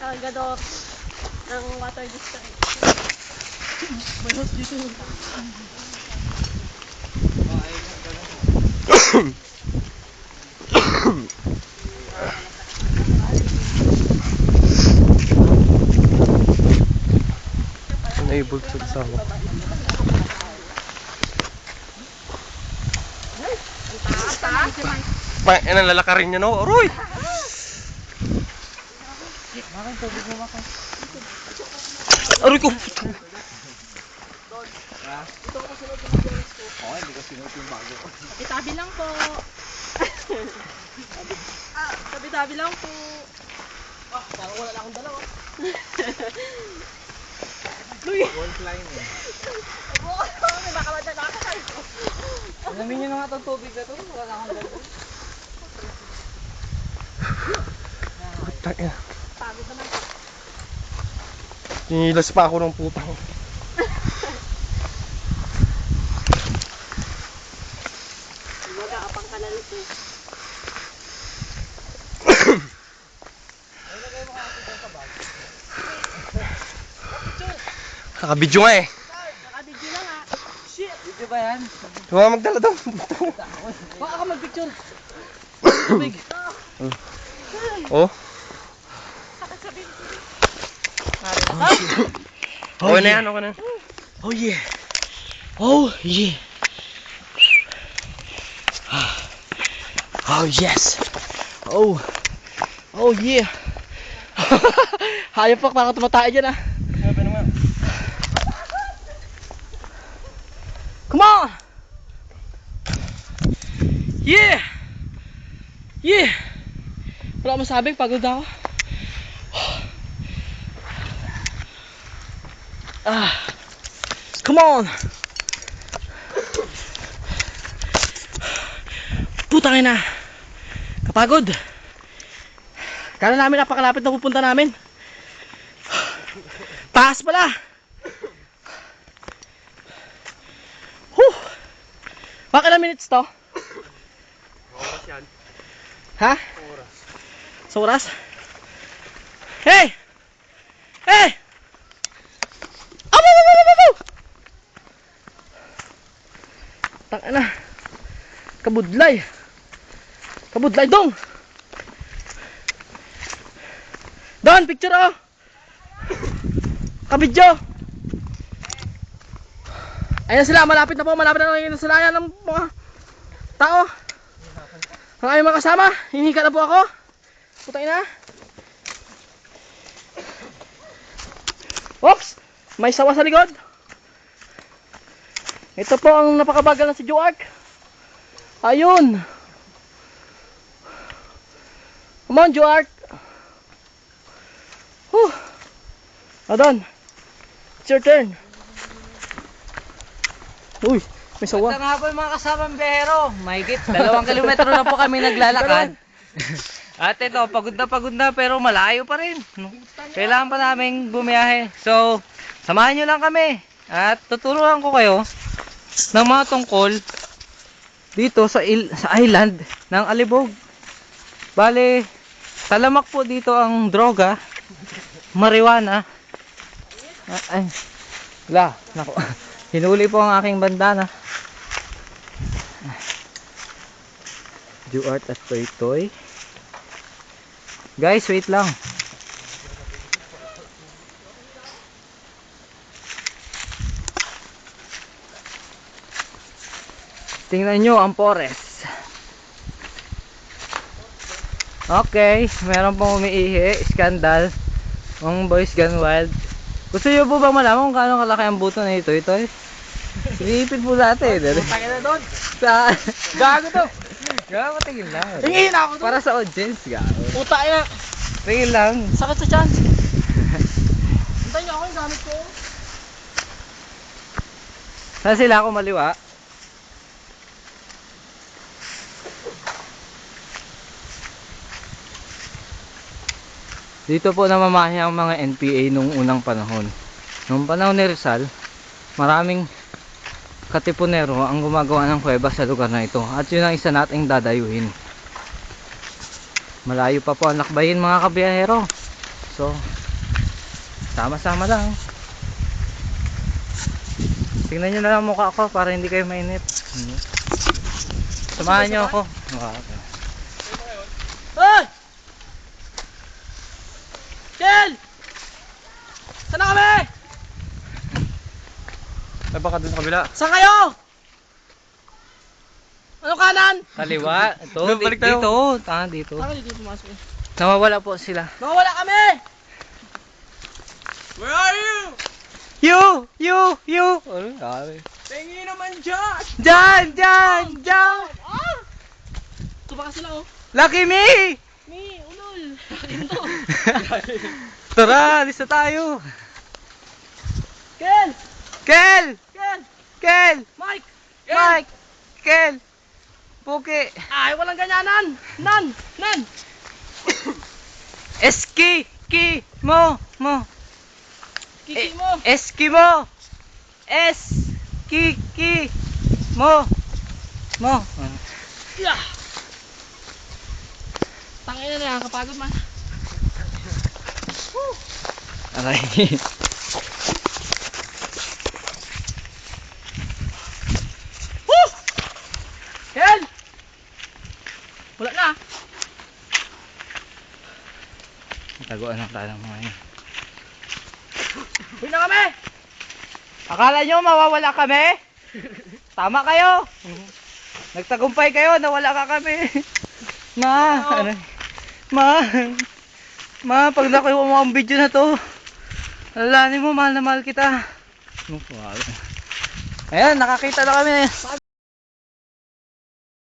kargador ng water district. Mayroon dito. Unable to kasama. Yan ang lalakarin nyo, no? Aroy! Makan, tubig mo makan. Aroy ko! Okay, hindi ko sinuot yung bago. Tabi-tabi lang po. Tabi-tabi lang po. Parang wala na akong dalawa. Wall flying eh. May baka madalaka kayo. Alamin nyo na nga itong tubig na ito. Wala na akong dalawa. Tangina. Pagod naman. Tinilas pa ako ng putang. Mag-aapang ka na nito. Nakabidyo nga eh. Nakabidyo lang ha. Shit! Video ba yan? Huwag magdala daw. Baka ka mag-picture. Tubig. Oh? Okay na yan, okay na. Oh yeah. Oh yeah. Oh yes. Oh. Oh yeah. Hayop pa, parang tumatay dyan ah. Sabi naman. Come on. Yeah. Yeah. Wala akong masabing, pagod ako. Ah. Come on. Putang ina. Kapagod. Kala namin napakalapit na pupunta namin. Taas pala. Baka ilang minutes to? Oras yan. Ha? Oras. Sa oras? Hey! Hey! Abu! Tangina. Kabudlay. Kabudlay dong. Don, picture oh. Kabidyo. Ayan sila, malapit na po, malapit na lang yung sila ng mga tao. Ang aming mga kasama, hinihika na po ako. Putang ina. Oops! May sawa sa likod. Ito po ang napakabagal na si Joark. Ayun. Come on, Joark. Adon. It's your turn. Uy, may sawa. Ito nga po yung mga kasamang behero. Mahigit 2 kilometro na po kami naglalakad. At ito, pagod na pero malayo pa rin. Kailangan pa namin bumiyahe. So, samahan nyo lang kami. At tuturuan ko kayo ng mga tungkol dito sa island ng Alibog. Bale, talamak po dito ang droga, marijuana. Ay, nako. Hinuli po ang aking bandana. Juart at Toy Toy. Guys, wait lang. Tingnan nyo ang forest. Okay, meron pong umiihi. Skandal. Ang boys gone wild. Gusto nyo po bang malaman kung gaano kalaki ang buto na ito? Ito eh. Sinipid po natin. Putang na doon. Sa... Gago to. Gago, tingin lang. Tingin ako doon. Para sa audience, gago. Puta ina. Tingin lang. Sakit sa chance. Hintayin niyo ako yung gamit ko. Saan sila ako maliwa? Dito po namamahay ang mga NPA nung unang panahon. Nung panahon ni Rizal, maraming katipunero ang gumagawa ng kuweba sa lugar na ito. At yun ang isa nating dadayuhin. Malayo pa po ang lakbayin mga kabiyahero. So, Sama-sama lang. Tingnan nyo na lang mukha ko para hindi kayo mainip. Samahan nyo ako. Hoy! Kel! Saan na kami? Ay, baka dun sa kabila. Saan kayo? Anong kanan? Kaliwa. Ito, Balik tayo. dito. Dito. Saan kayo dito pumasok? Nawawala po sila. Nawawala kami! Where are you? You! Ano, sabi? Tingin naman dyan! Diyan! Ah! Tumakas sila oh. Lucky me! Mi, ulol. Ito. Tara, alis na tayo. Kel! Kel! Kel! Mike! Mike! Kel! Puki! Ay, walang ganyanan! Nan! Eski! Mo! Kiki mo! Eskimo! Kiki! Mo! Yeah! Tangina na, nakakapagod man. Aray. Kel! Wala na. Taguan lang tayo ng mga yun. Uwi na kami! Akala nyo mawawala kami? Tama kayo! Nagtagumpay kayo, nawala ka kami. Aray. Ma, pag nakuha mo ang video na to, alalahanin mo, mahal na mahal kita. Ayan, nakakita na kami.